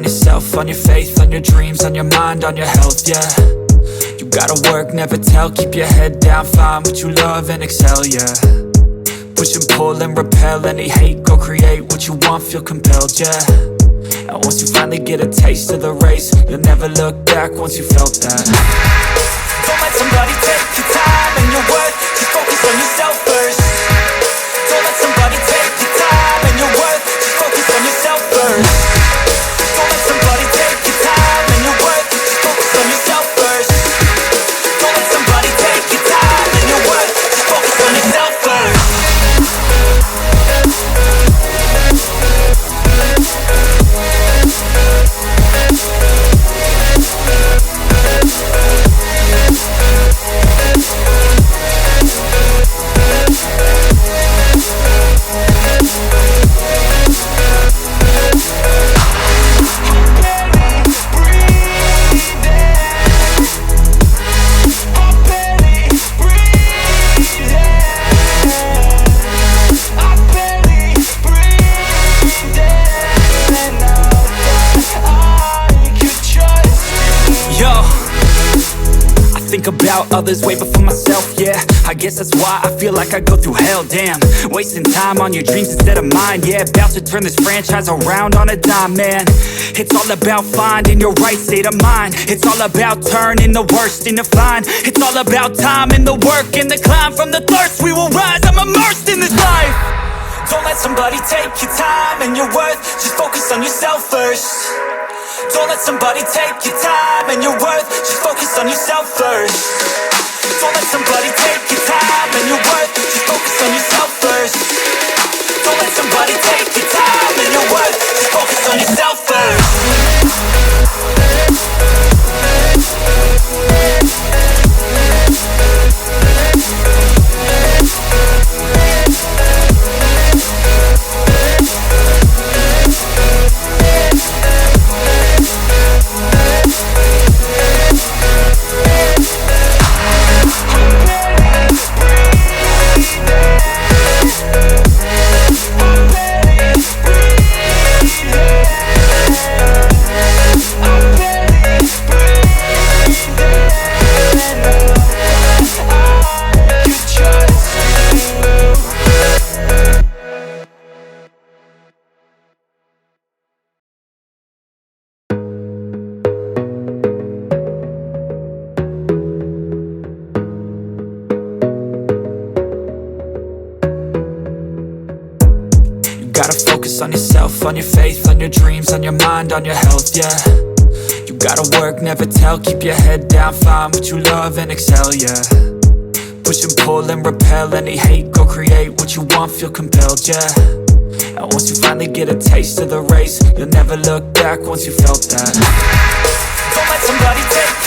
yourself, on your faith, on your dreams, on your mind, on your health, yeah. You gotta work, never tell, keep your head down, find what you love and excel, yeah. Push and pull and repel any hate, go create what you want, feel compelled, yeah. And once you finally get a taste of the race, you'll never look back once you felt that. Don't let somebody take your time and your worth, just focus on yourself first. Don't let somebody take your time and your worth, just focus on yourself first. Don't let somebody take your time and your worth, just focus on yourself first. Don't let somebody take your time and your worth, just focus on yourself first. About others way before myself, yeah. I guess that's why I feel like I go through hell, damn. Wasting time on your dreams instead of mine, yeah. About to turn this franchise around on a dime, man. It's all about finding your right state of mind. It's all about turning the worst into fine. It's all about time and the work and the climb. From the thirst we will rise, I'm immersed in this life. Don't let somebody take your time and your worth, just focus on yourself first. Don't let somebody take your time and your worth, just focus on yourself first. Don't let somebody take your time and your worth, just focus on yourself first. Don't let somebody take your time and your worth, just focus on yourself first. On yourself, on your faith, on your dreams, on your mind, on your health, yeah. You gotta work, never tell, keep your head down, find what you love and excel, yeah. Push and pull and repel any hate, go create what you want, feel compelled, yeah. And once you finally get a taste of the race, you'll never look back once you felt that. Don't let somebody take